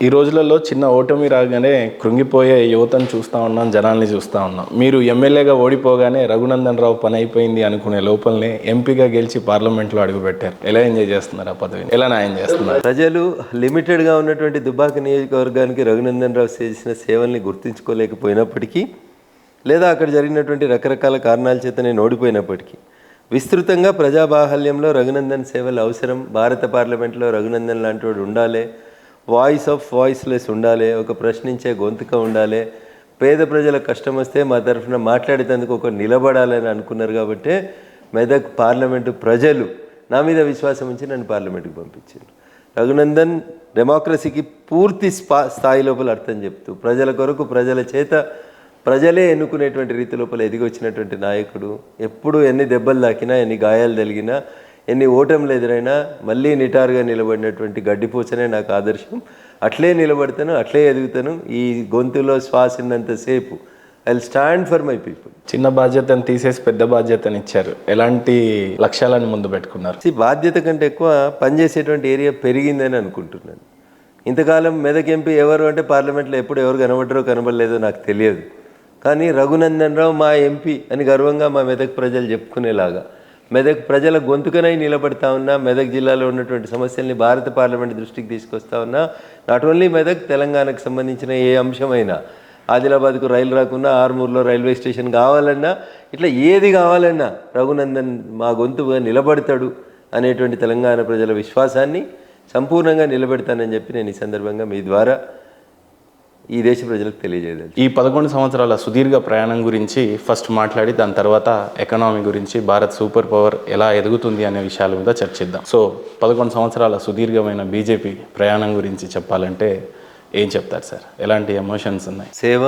ఈ రోజులలో చిన్న ఓటమి రాగానే కృంగిపోయే యువతను చూస్తూ ఉన్నాం, జనాల్ని చూస్తూ ఉన్నాం. మీరు ఎమ్మెల్యేగా ఓడిపోగానే రఘునందన్ రావు పని అయిపోయింది అనుకునే లోపలనే ఎంపీగా గెలిచి పార్లమెంట్లో అడుగుపెట్టారు. ఎలా ఎంజాయ్ చేస్తున్నారు ఆ పదవిని? ఎలా న్యాయం చేస్తున్నారు? ప్రజలు లిమిటెడ్గా ఉన్నటువంటి దుబ్బాక నియోజకవర్గానికి రఘునందన్ రావు చేసిన సేవల్ని గుర్తించుకోలేకపోయినప్పటికీ, లేదా అక్కడ జరిగినటువంటి రకరకాల కారణాల చేత నేను ఓడిపోయినప్పటికీ, విస్తృతంగా ప్రజాబాహల్యంలో రఘునందన్ సేవలు అవసరం. భారత పార్లమెంట్లో రఘునందన్ లాంటి వాడు ఉండాలి, వాయిస్ ఆఫ్ వాయిస్లెస్ ఉండాలి, ఒక ప్రశ్నించే గొంతుక ఉండాలి, పేద ప్రజల కష్టం వస్తే మా తరఫున మాట్లాడేందుకు ఒక నిలబడాలని అనుకున్నారు. కాబట్టి మెదక్ పార్లమెంటు ప్రజలు నా మీద విశ్వాసం ఉంచి నన్ను పార్లమెంటుకి పంపించారు. రఘునందన్ డెమోక్రసీకి పూర్తి స్థాయి లోపల అర్థం చెప్తూ ప్రజల కొరకు ప్రజల చేత ప్రజలే ఎన్నుకునేటువంటి రీతి లోపల ఎదిగి వచ్చినటువంటి నాయకుడు. ఎప్పుడు ఎన్ని దెబ్బలు తాకినా, ఎన్ని గాయాలు తగిలినా, ఎన్ని ఓటములు ఎదురైనా మళ్ళీ నిటారుగా నిలబడినటువంటి గడ్డిపూచనే నాకు ఆదర్శం. అట్లే నిలబడతాను, అట్లే ఎదుగుతాను. ఈ గొంతులో శ్వాస ఉన్నంతసేపు I will stand for my people. చిన్న బాధ్యతను తీసేసి పెద్ద బాధ్యతను ఇచ్చారు. ఎలాంటి లక్ష్యాలను ముందు పెట్టుకున్నారు? బాధ్యత కంటే ఎక్కువ పనిచేసేటువంటి ఏరియా పెరిగిందని అనుకుంటున్నాను. ఇంతకాలం మెదక్ ఎంపీ ఎవరు అంటే పార్లమెంట్లో ఎప్పుడు ఎవరు కనబడ్డారో కనబడలేదో నాకు తెలియదు. కానీ రఘునందన్ రావు మా ఎంపీ అని గర్వంగా మా మెదక్ ప్రజలు చెప్పుకునేలాగా మెదక్ ప్రజల గొంతుకనై నిలబడతా ఉన్నా. మెదక్ జిల్లాలో ఉన్నటువంటి సమస్యల్ని భారత పార్లమెంట్ దృష్టికి తీసుకొస్తా ఉన్నా. నాట్ ఓన్లీ మెదక్, తెలంగాణకు సంబంధించిన ఏ అంశమైనా, ఆదిలాబాద్కు రైలు రాకున్నా, ఆర్మూర్లో రైల్వే స్టేషన్ కావాలన్నా, ఇట్లా ఏది కావాలన్నా రఘునందన్ మా గొంతుగా నిలబడతాడు అనేటువంటి తెలంగాణ ప్రజల విశ్వాసాన్ని సంపూర్ణంగా నిలబెడతానని చెప్పి నేను ఈ సందర్భంగా మీ ద్వారా ఈ దేశ ప్రజలకు తెలియజేయాలి. ఈ 11 సంవత్సరాల సుదీర్ఘ ప్రయాణం గురించి ఫస్ట్ మాట్లాడి దాని తర్వాత ఎకనామీ గురించి, భారత్ సూపర్ పవర్ ఎలా ఎదుగుతుంది అనే విషయాల మీద చర్చిద్దాం. సో 11 సంవత్సరాల సుదీర్ఘమైన బీజేపీ ప్రయాణం గురించి చెప్పాలంటే ఏం చెప్తారు సార్? ఎలాంటి ఎమోషన్స్ ఉన్నాయి? సేవ,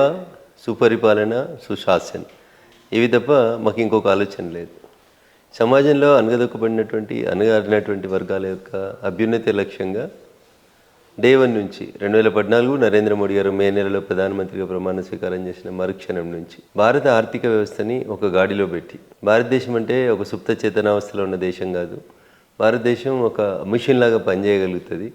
సుపరిపాలన, సుశాసన్, ఇవి తప్ప మాకు ఇంకొక ఆలోచన లేదు. సమాజంలో అనగదొక్కబడినటువంటి అనగారినటువంటి వర్గాల యొక్క అభ్యున్నతి లక్ష్యంగా డే 1 నుంచి 2014 నరేంద్ర మోడీ గారు మే నెలలో ప్రధానమంత్రిగా ప్రమాణ స్వీకారం చేసిన మరుక్షణం నుంచి భారత ఆర్థిక వ్యవస్థని ఒక గాడిలో పెట్టి, భారతదేశం అంటే ఒక సుప్త చేతనావస్థలో ఉన్న దేశం కాదు. భారతదేశం ఒక మిషన్ లాగా పనిచేయగలుగుతుంది.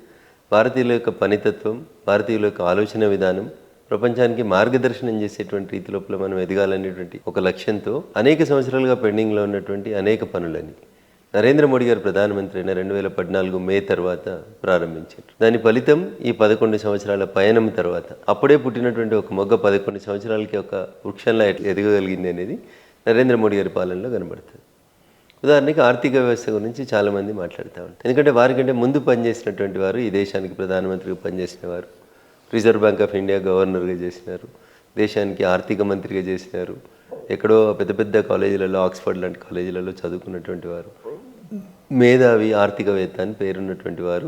భారతీయుల యొక్క పనితత్వం, భారతీయుల యొక్క ఆలోచన విధానం ప్రపంచానికి మార్గదర్శనం చేసేటువంటి రీతి లోపల మనం ఎదగాలనేటువంటి ఒక లక్ష్యంతో అనేక సంవత్సరాలుగా పెండింగ్లో ఉన్నటువంటి అనేక పనులని నరేంద్ర మోడీ గారు ప్రధానమంత్రి అయిన 2014 మే తర్వాత ప్రారంభించారు. దాని ఫలితం ఈ 11 సంవత్సరాల పయనం తర్వాత అప్పుడే పుట్టినటువంటి ఒక మొగ్గ 11 సంవత్సరాలకి ఒక వృక్షంలా ఎదగగలిగింది అనేది నరేంద్ర మోడీ గారి పాలనలో కనబడుతుంది. ఉదాహరణకి ఆర్థిక వ్యవస్థ గురించి చాలామంది మాట్లాడుతూ ఉంటారు. ఎందుకంటే వారికంటే ముందు పనిచేసినటువంటి వారు, ఈ దేశానికి ప్రధానమంత్రిగా పనిచేసిన వారు, రిజర్వ్ బ్యాంక్ ఆఫ్ ఇండియా గవర్నర్గా చేసినారు, దేశానికి ఆర్థిక మంత్రిగా చేసినారు, ఎక్కడో పెద్ద పెద్ద కాలేజీలలో, ఆక్స్ఫర్డ్ లాంటి కాలేజీలలో చదువుకున్నటువంటి వారు, మేధావి, ఆర్థికవేత్త అని పేరున్నటువంటి వారు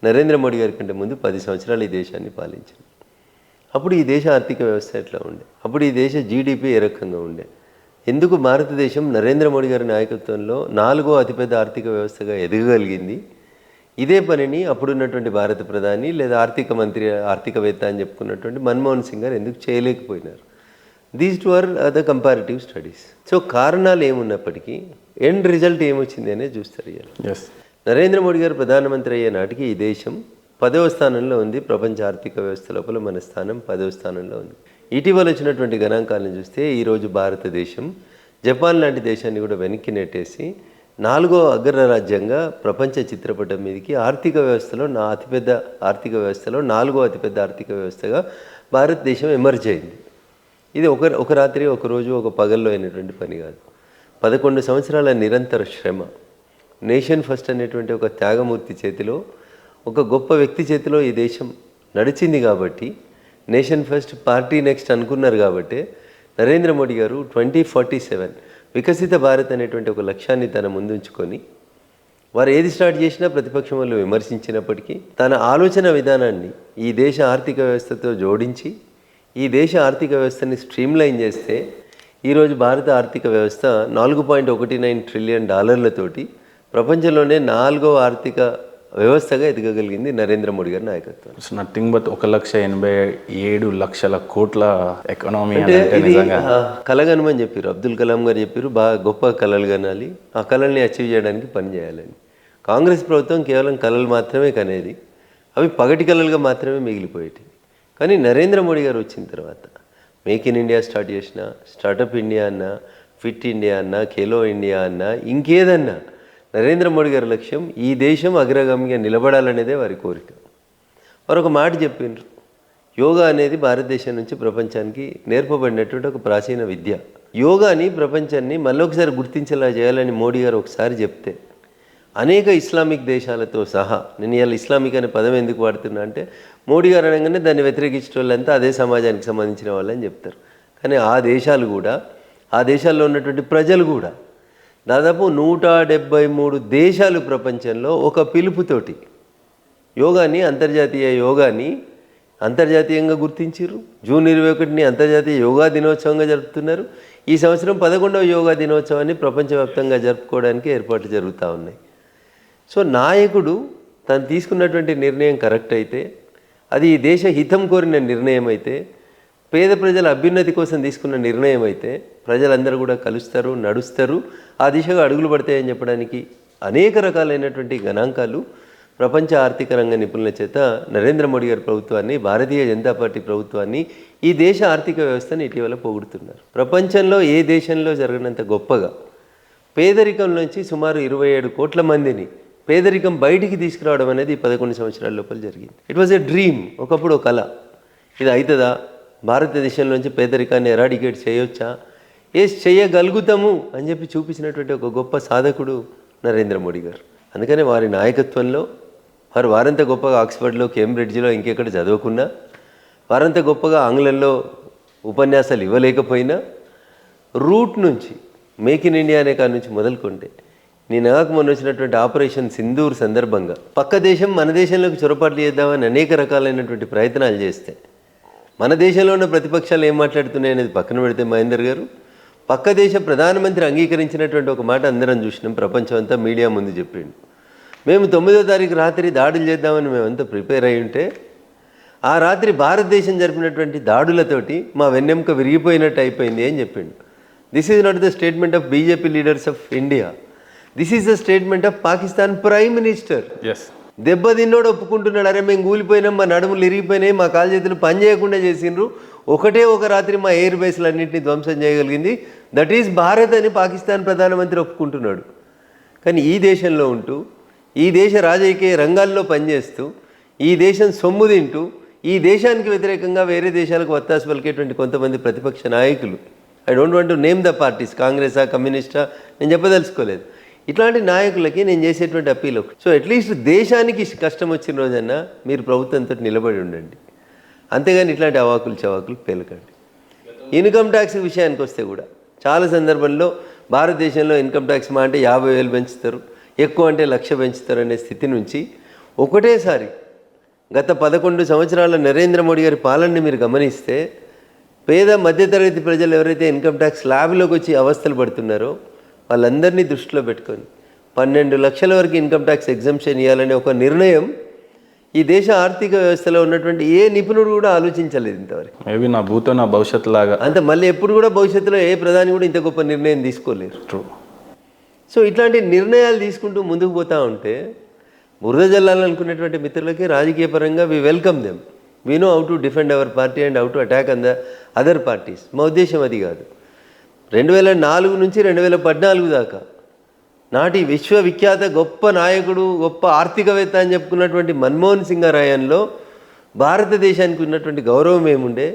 నరేంద్ర మోడీ గారి కంటే ముందు 10 సంవత్సరాలు ఈ దేశాన్ని పాలించారు. అప్పుడు ఈ దేశ ఆర్థిక వ్యవస్థ ఎట్లా ఉండే, అప్పుడు ఈ దేశ జీడిపి ఏ రకంగా ఉండే, ఎందుకు భారతదేశం నరేంద్ర మోడీ గారి నాయకత్వంలో 4వ అతిపెద్ద ఆర్థిక వ్యవస్థగా ఎదగగలిగింది, ఇదే పనిని అప్పుడున్నటువంటి భారత ప్రధాని లేదా ఆర్థిక మంత్రి, ఆర్థికవేత్త అని చెప్పుకున్నటువంటి మన్మోహన్ సింగ్ గారు ఎందుకు చేయలేకపోయినారు. These two are the comparative studies. So కారణాలు ఏమున్నప్పటికీ ఎండ్ రిజల్ట్ ఏమొచ్చింది అనేది చూస్తారు. నరేంద్ర మోడీ గారు ప్రధానమంత్రి అయ్యే నాటికి ఈ దేశం 10వ స్థానంలో ఉంది. ప్రపంచ ఆర్థిక వ్యవస్థ లోపల మన స్థానం 10వ స్థానంలో ఉంది. ఇటీవల వచ్చినటువంటి గణాంకాలను చూస్తే ఈరోజు భారతదేశం జపాన్ లాంటి దేశాన్ని కూడా వెనక్కి నెట్టేసి 4వ అగ్రరాజ్యంగా ప్రపంచ చిత్రపటం మీదకి ఆర్థిక వ్యవస్థలో అతిపెద్ద ఆర్థిక వ్యవస్థలో 4వ అతిపెద్ద ఆర్థిక వ్యవస్థగా భారతదేశం ఎమర్జ్ అయింది. ఇది ఒక రాత్రి, ఒక రోజు, ఒక పగల్లో అయినటువంటి పని కాదు. 11 సంవత్సరాల నిరంతర శ్రమ, నేషన్ ఫస్ట్ అనేటువంటి ఒక త్యాగమూర్తి చేతిలో, ఒక గొప్ప వ్యక్తి చేతిలో ఈ దేశం నడిచింది. కాబట్టి నేషన్ ఫస్ట్, పార్టీ నెక్స్ట్ అనుకున్నారు. కాబట్టి నరేంద్ర మోడీ గారు 2047 వికసిత భారత్ అనేటువంటి ఒక లక్ష్యాన్ని తన ముందుంచుకొని, వారు ఏది స్టార్ట్ చేసినా ప్రతిపక్షం వాళ్ళు విమర్శించినప్పటికీ తన ఆలోచన విధానాన్ని ఈ దేశ ఆర్థిక వ్యవస్థతో జోడించి ఈ దేశ ఆర్థిక వ్యవస్థని స్ట్రీమ్లైన్ చేస్తే ఈరోజు భారత ఆర్థిక వ్యవస్థ $4.19 ట్రిలియన్ ప్రపంచంలోనే 4వ ఆర్థిక వ్యవస్థగా ఎదగగలిగింది నరేంద్ర మోడీ గారి నాయకత్వం. ఇట్స్ నథింగ్ బట్ 1,87,00,000 కోట్ల ఎకనామీ అంటే ఇది కలగనమని చెప్పారు. అబ్దుల్ కలాం గారు చెప్పారు, బాగా గొప్ప కళలు కనాలి, ఆ కళల్ని అచీవ్ చేయడానికి పని చేయాలని. కాంగ్రెస్ ప్రభుత్వం కేవలం కళలు మాత్రమే కనేది. అవి పగటి కళలుగా మాత్రమే మిగిలిపోయేటివి. కానీ నరేంద్ర మోడీ గారు వచ్చిన తర్వాత మేక్ ఇన్ ఇండియా స్టార్ట్ చేసిన, స్టార్టప్ ఇండియా అన్నా, ఫిట్ ఇండియా అన్నా, ఖేలో ఇండియా అన్నా, ఇంకేదన్నా నరేంద్ర మోడీ గారి లక్ష్యం ఈ దేశం అగ్రగామిగా నిలబడాలనేదే వారి కోరిక. వారు ఒక మాట చెప్పిండ్రు, యోగా అనేది భారతదేశం నుంచి ప్రపంచానికి నేర్పబడినటువంటి ఒక ప్రాచీన విద్య. యోగాని ప్రపంచాన్ని మళ్ళొకసారి గుర్తించేలా చేయాలని మోడీ గారు ఒకసారి చెప్తే అనేక ఇస్లామిక్ దేశాలతో సహా, నేను ఇవాళ ఇస్లామిక్ అనే పదం ఎందుకు వాడుతున్నా అంటే మోడీ గారు అనగానే దాన్ని వ్యతిరేకించే వాళ్ళంతా అదే సమాజానికి సంబంధించిన వాళ్ళని చెప్తారు. కానీ ఆ దేశాలు కూడా, ఆ దేశాల్లో ఉన్నటువంటి ప్రజలు కూడా దాదాపు 173 దేశాలు ప్రపంచంలో ఒక పిలుపుతోటి యోగాని, అంతర్జాతీయంగా గుర్తించారు. జూన్ 21ని అంతర్జాతీయ యోగా దినోత్సవంగా జరుపుతున్నారు. ఈ సంవత్సరం 11వ యోగా దినోత్సవాన్ని ప్రపంచవ్యాప్తంగా జరుపుకోవడానికి ఏర్పాట్లు జరుగుతూ ఉన్నాయి. సో నాయకుడు తను తీసుకున్నటువంటి నిర్ణయం కరెక్ట్ అయితే, అది ఈ దేశ హితం కోరిన నిర్ణయం అయితే, పేద ప్రజల అభ్యున్నతి కోసం తీసుకున్న నిర్ణయం అయితే ప్రజలందరూ కూడా కలుస్తారు, నడుస్తారు, ఆ దిశగా అడుగులు పడతాయని చెప్పడానికి అనేక రకాలైనటువంటి గణాంకాలు ప్రపంచ ఆర్థిక రంగ నిపుణుల చేత నరేంద్ర మోడీ గారి ప్రభుత్వాన్ని, భారతీయ జనతా పార్టీ ప్రభుత్వాన్ని, ఈ దేశ ఆర్థిక వ్యవస్థను ఇటీవల పొగుడుతున్నారు. ప్రపంచంలో ఏ దేశంలో జరగనంత గొప్పగా పేదరికం నుంచి సుమారు 27 కోట్ల మందిని పేదరికం బయటికి తీసుకురావడం అనేది 11 సంవత్సరాల లోపల జరిగింది. ఇట్ వాజ్ ఎ డ్రీమ్, ఒకప్పుడు ఒక కళ. ఇది అవుతుందా? భారతదేశంలోంచి పేదరికాన్ని ఎరాడికేట్ చేయొచ్చా? చేయగలుగుతాము అని చెప్పి చూపించినటువంటి ఒక గొప్ప సాధకుడు నరేంద్ర మోడీ గారు. అందుకనే వారి నాయకత్వంలో వారంత గొప్పగా ఆక్స్ఫర్డ్లో, కేంబ్రిడ్జ్లో, ఇంకెక్కడ చదువుకున్నా, వారంత గొప్పగా ఆంగ్లంలో ఉపన్యాసాలు ఇవ్వలేకపోయినా, రూట్ నుంచి మేక్ ఇన్ ఇండియా అనే కాడ నుంచి మొదలుకుంటే నాకు మొన్న వచ్చినటువంటి ఆపరేషన్ సింధూర్ సందర్భంగా పక్క దేశం మన దేశంలోకి చొరపాట్లు చేద్దామని అనేక రకాలైనటువంటి ప్రయత్నాలు చేస్తే మన దేశంలో ఉన్న ప్రతిపక్షాలు ఏం మాట్లాడుతున్నాయి అనేది పక్కన పెడితే మహేందర్ గారు, పక్క దేశ ప్రధానమంత్రి అంగీకరించినటువంటి ఒక మాట అందరం చూసినాం, ప్రపంచం అంతా మీడియా ముందు చెప్పిండు. మేము 9వ తారీఖు రాత్రి దాడులు చేద్దామని మేమంతా ప్రిపేర్ అయి ఉంటే, ఆ రాత్రి భారతదేశం జరిపినటువంటి దాడులతోటి మా వెన్నెముక విరిగిపోయినట్టు అయిపోయింది అని చెప్పిండు. This is not the statement of BJP leaders of India, this is the statement of Pakistan prime minister. దెబ్బతిన్నోడు ఒప్పుకుంటున్నాడు, అరే మేము కూలిపోయినాం, మా నడుములు ఇరిగిపోయినాయి, మా కాలు చేతులు పని చేయకుండా చేసిండ్రు, ఒకటే ఒక రాత్రి మా ఎయిర్ బేస్లన్నింటినీ ధ్వంసం చేయగలిగింది, దట్ ఈజ్ భారత్ అని పాకిస్తాన్ ప్రధానమంత్రి ఒప్పుకుంటున్నాడు. కానీ ఈ దేశంలో ఉంటూ, ఈ దేశ రాజకీయ రంగాల్లో పనిచేస్తూ, ఈ దేశం సొమ్ము తింటూ, ఈ దేశానికి వ్యతిరేకంగా వేరే దేశాలకు వత్తాసు పలికేటువంటి కొంతమంది ప్రతిపక్ష నాయకులు, I don't want to name the parties, కాంగ్రెసా, కమ్యూనిస్టా, నేను చెప్పదలుచుకోలేదు, ఇట్లాంటి నాయకులకి నేను చేసేటువంటి అప్పీల్. సో అట్లీస్ట్ దేశానికి కష్టం వచ్చిన రోజన్నా మీరు ప్రభుత్వంతో నిలబడి ఉండండి, అంతేగాని ఇట్లాంటి అవాకులు చవాకులు పేలకండి. ఇన్కమ్ ట్యాక్స్ విషయానికి వస్తే కూడా చాలా సందర్భంలో భారతదేశంలో ఇన్కమ్ ట్యాక్స్ మా అంటే 50,000 పెంచుతారు, ఎక్కువ అంటే 1,00,000 పెంచుతారు అనే స్థితి నుంచి ఒకటేసారి గత 11 సంవత్సరాల నరేంద్ర మోడీ గారి పాలనని మీరు గమనిస్తే, పేద మధ్యతరగతి ప్రజలు ఎవరైతే ఇన్కమ్ ట్యాక్స్ ల్యాబ్లోకి వచ్చి అవస్థలు పడుతున్నారో వాళ్ళందరినీ దృష్టిలో పెట్టుకొని 12 లక్షల వరకు ఇన్కమ్ ట్యాక్స్ ఎగ్జంప్షన్ ఇవ్వాలనే ఒక నిర్ణయం ఈ దేశ ఆర్థిక వ్యవస్థలో ఉన్నటువంటి ఏ నిపుణుడు కూడా ఆలోచించలేదు ఇంతవరకు. మేబీ నా భూతో నా భవిష్యత్తు లాగా అంత మళ్ళీ ఎప్పుడు కూడా భవిష్యత్తులో ఏ ప్రధాని కూడా ఇంత గొప్ప నిర్ణయం తీసుకోలేరు. ట్రూ. సో ఇట్లాంటి నిర్ణయాలు తీసుకుంటూ ముందుకు పోతూ ఉంటే బురద జల్లాలనుకునేటువంటి మిత్రులకి రాజకీయ పరంగా we welcome them, we know how to defend our party and how to attack on the other parties. మా ఉద్దేశం అది కాదు. 2004 నుంచి 2014 దాకా నాటి విశ్వవిఖ్యాత గొప్ప నాయకుడు, గొప్ప ఆర్థికవేత్త అని చెప్పుకున్నటువంటి మన్మోహన్ సింగ్ రాయంలో భారతదేశానికి ఉన్నటువంటి గౌరవం ఏముండే,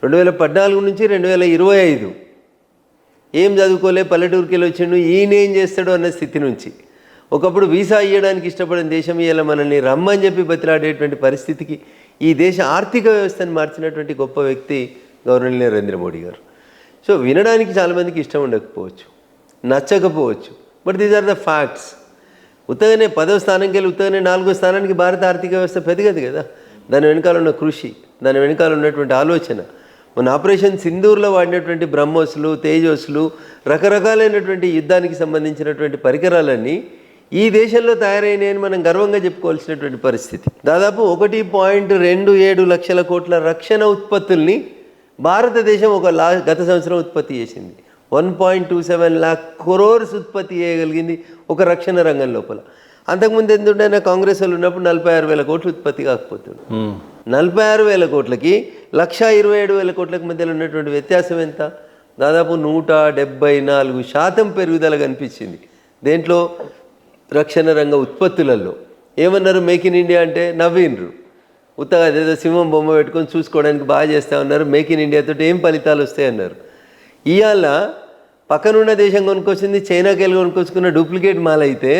2014 నుంచి 2025 ఏం చదువుకోలే, పల్లెటూరుకి వెళ్ళి వచ్చిండు, ఈయనేం చేస్తాడు అన్న స్థితి నుంచి ఒకప్పుడు వీసా ఇవ్వడానికి ఇష్టపడిన దేశం ఇలా మనల్ని రమ్మని చెప్పి బతిలాడేటువంటి పరిస్థితికి ఈ దేశ ఆర్థిక వ్యవస్థను మార్చినటువంటి గొప్ప వ్యక్తి గౌరవనీయ నరేంద్ర మోడీ గారు. సో వినడానికి చాలామందికి ఇష్టం ఉండకపోవచ్చు, నచ్చకపోవచ్చు, but these are the facts. ఉత్తగానే 10వ స్థానంకి వెళ్ళి ఉత్తగానే 4వ స్థానానికి భారత ఆర్థిక వ్యవస్థ పెద్దగదు కదా. దాని వెనకాల ఉన్న కృషి, దాని వెనకాల ఉన్నటువంటి ఆలోచన, మన ఆపరేషన్ సింధూర్లో వాడినటువంటి బ్రహ్మోస్లు, తేజస్లు, రకరకాలైనటువంటి యుద్ధానికి సంబంధించినటువంటి పరికరాలన్నీ ఈ దేశంలో తయారైనాయని మనం గర్వంగా చెప్పుకోవాల్సినటువంటి పరిస్థితి. దాదాపు 1.27 లక్షల కోట్ల రక్షణ ఉత్పత్తుల్ని భారతదేశం గత సంవత్సరం ఉత్పత్తి చేసింది. 1.27 lakh crores ఉత్పత్తి చేయగలిగింది ఒక రక్షణ రంగం లోపల. అంతకుముందు ఎందుకంటే కాంగ్రెస్ వాళ్ళు ఉన్నప్పుడు 46,000 కోట్లు ఉత్పత్తి కాకపోతుంది. 46,000 కోట్లకి 1,27,000 కోట్లకు మధ్యలో ఉన్నటువంటి వ్యత్యాసం ఎంత? దాదాపు 174% పెరుగుదల కనిపించింది. దేంట్లో? రక్షణ రంగ ఉత్పత్తులలో. ఏమన్నారు? మేక్ ఇన్ ఇండియా అంటే నవ్విండ్రు. ఉత్తగా అదేదో సింహం బొమ్మ పెట్టుకొని చూసుకోవడానికి బాగా చేస్తా ఉన్నారు. మేక్ ఇన్ ఇండియాతో ఏం ఫలితాలు వస్తాయన్నారు. ఇవాళ పక్కనున్న దేశం కొనుక్కొచ్చింది, చైనాకి వెళ్ళి కొనుక్కొచ్చుకున్న డూప్లికేట్ మాల్ అయితే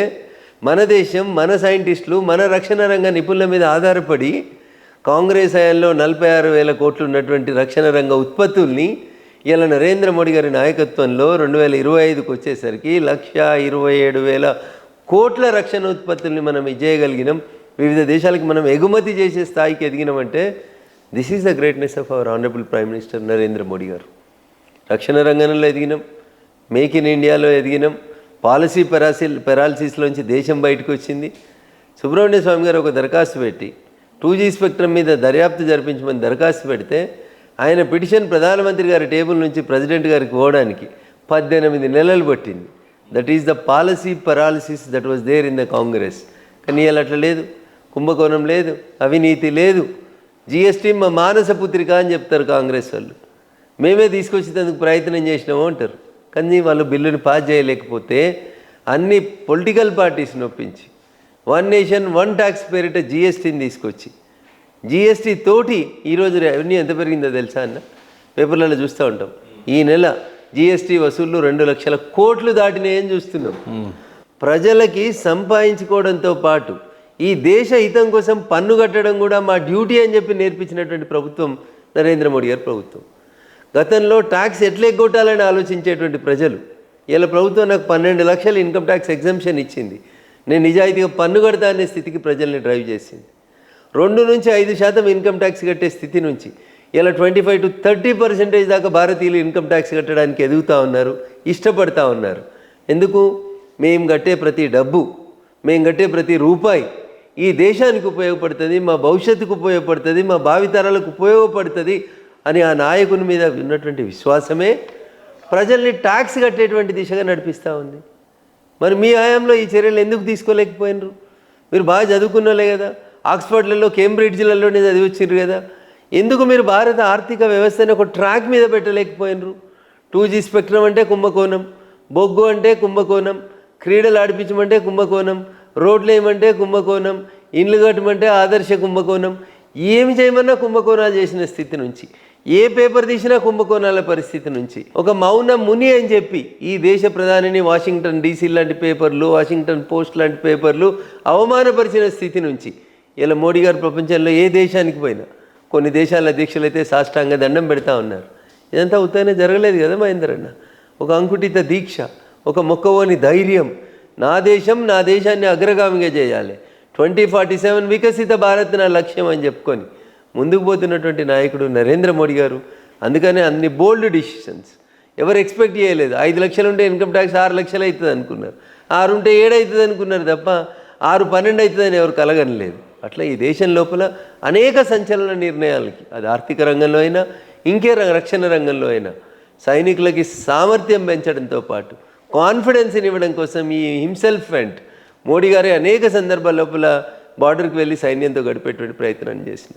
మన దేశం, మన సైంటిస్టులు, మన రక్షణ రంగ నిపుణుల మీద ఆధారపడి కాంగ్రెస్ హయాంలో 46,000 కోట్లు ఉన్నటువంటి రక్షణ రంగ ఉత్పత్తుల్ని ఇలా నరేంద్ర మోడీ గారి నాయకత్వంలో 2025కి వచ్చేసరికి 1,27,000 కోట్ల రక్షణ ఉత్పత్తుల్ని మనం చేయగలిగినాం. వివిధ దేశాలకు మనం ఎగుమతి చేసే స్థాయికి ఎదిగినామంటే this is the greatness of our honourable prime minister Narendra Modi garu. రక్షణ రంగంలో ఎదిగినాం, మేక్ ఇన్ ఇండియాలో ఎదిగినాం, పాలసీ పెరాలసిస్లోంచి దేశం బయటకు వచ్చింది. సుబ్రహ్మణ్య స్వామి గారు ఒక దరఖాస్తు పెట్టి 2G స్పెక్ట్రమ్ మీద దర్యాప్తు జరిపించమని దరఖాస్తు పెడితే ఆయన పిటిషన్ ప్రధానమంత్రి గారి టేబుల్ నుంచి ప్రెసిడెంట్ గారికి పోవడానికి 18 నెలలు పట్టింది. That is the policy paralysis that was there in the Congress. కానీ ఇవాళ అట్లా లేదు, కుంభకోణం లేదు, అవినీతి లేదు. జిఎస్టీ మా మానస పుత్రిక అని చెప్తారు కాంగ్రెస్ వాళ్ళు. మేమే తీసుకొచ్చేందుకు ప్రయత్నం చేసినాము అంటారు. కానీ వాళ్ళు బిల్లుని పాస్ చేయలేకపోతే అన్ని పొలిటికల్ పార్టీస్ని ఒప్పించి 1 నేషన్ 1 ట్యాక్స్ పేరిట జిఎస్టీని తీసుకొచ్చి జిఎస్టీ తోటి ఈరోజు రెవెన్యూ ఎంత పెరిగిందో తెలుసా అన్న? పేపర్లలో చూస్తూ ఉంటాం. ఈ నెల జిఎస్టీ వసూళ్ళు 2 లక్షల కోట్లు దాటినాయని చూస్తున్నాం. ప్రజలకి సంపాదించుకోవడంతో పాటు ఈ దేశ హితం కోసం పన్ను కట్టడం కూడా మా డ్యూటీ అని చెప్పి నేర్పించినటువంటి ప్రభుత్వం నరేంద్ర మోడీ గారి ప్రభుత్వం. గతంలో ట్యాక్స్ ఎట్లా ఎగ్గొట్టాలని ఆలోచించేటువంటి ప్రజలు ఇలా ప్రభుత్వం నాకు 12 లక్షలు ఇన్కమ్ ట్యాక్స్ ఎగ్జంప్షన్ ఇచ్చింది, నేను నిజాయితీగా పన్ను కడతా అనే స్థితికి ప్రజల్ని డ్రైవ్ చేసింది. 2 నుంచి 5% ఇన్కమ్ ట్యాక్స్ కట్టే స్థితి నుంచి ఇలా 25 to 30% దాకా భారతీయులు ఇన్కమ్ ట్యాక్స్ కట్టడానికి ఎదుగుతూ ఉన్నారు, ఇష్టపడతా ఉన్నారు. ఎందుకు? మేము కట్టే ప్రతి డబ్బు, మేము కట్టే ప్రతి రూపాయి ఈ దేశానికి ఉపయోగపడుతుంది, మా భవిష్యత్తుకు ఉపయోగపడుతుంది, మా భావితరాలకు ఉపయోగపడుతుంది అని ఆ నాయకుని మీద ఉన్నటువంటి విశ్వాసమే ప్రజల్ని ట్యాక్స్ కట్టేటువంటి దిశగా నడిపిస్తూ ఉంది. మరి మీ హయాంలో ఈ చర్యలు ఎందుకు తీసుకోలేకపోయినరు? మీరు బాగా చదువుకున్నలే కదా, ఆక్స్ఫర్డ్లలో కేంబ్రిడ్జ్లలోనే చదివి వచ్చిండ్రు కదా, ఎందుకు మీరు భారత ఆర్థిక వ్యవస్థని ఒక ట్రాక్ మీద పెట్టలేకపోయినరు? 2G స్పెక్ట్రమ్ అంటే కుంభకోణం, బొగ్గు అంటే కుంభకోణం, క్రీడలు ఆడిపించమంటే కుంభకోణం, రోడ్లు వేయమంటే కుంభకోణం, ఇండ్లు కట్టమంటే ఆదర్శ కుంభకోణం, ఏమి చేయమన్నా కుంభకోణాలు చేసిన స్థితి నుంచి, ఏ పేపర్ తీసినా కుంభకోణాల పరిస్థితి నుంచి ఒక మౌన ముని అని చెప్పి ఈ దేశ ప్రధానిని వాషింగ్టన్ DC లాంటి పేపర్లు, వాషింగ్టన్ పోస్ట్ లాంటి పేపర్లు అవమానపరిచిన స్థితి నుంచి ఇలా మోడీ గారు ప్రపంచంలో ఏ దేశానికి పోయినా కొన్ని దేశాల అధ్యక్షులు అయితే సాష్టాంగ దండం పెడతా ఉన్నారు. ఇదంతా ఉత్తగానే జరగలేదు కదా మహేందర్ అన్న. ఒక అంకుటిత దీక్ష, ఒక మొక్కవోని ధైర్యం, నా దేశం నా దేశాన్ని అగ్రగామిగా చేయాలి, 2047 వికసిత భారత్ నా లక్ష్యం అని చెప్పుకొని ముందుకు పోతున్నటువంటి నాయకుడు నరేంద్ర మోడీ గారు. అందుకనే అన్ని బోల్డ్ డిసిషన్స్. ఎవరు ఎక్స్పెక్ట్ చేయలేదు. 5 లక్షలు ఉంటే ఇన్కమ్ ట్యాక్స్ 6 లక్షలు అవుతుంది అనుకున్నారు, 6 ఉంటే 7 అవుతుంది అనుకున్నారు తప్ప 6 12 అవుతుందని ఎవరు కలగనలేదు. అట్లా ఈ దేశం లోపల అనేక సంచలన నిర్ణయాలకి, అది ఆర్థిక రంగంలో అయినా ఇంకే రక్షణ రంగంలో అయినా సైనికులకి సామర్థ్యం పెంచడంతో పాటు కాన్ఫిడెన్స్ని ఇవ్వడం కోసం ఈ హిమ్సెల్ఫ్ వెంట్ మోడీ గారి అనేక సందర్భాల లోపల బార్డర్కి వెళ్ళి సైన్యంతో గడిపేటువంటి ప్రయత్నం చేసినారు.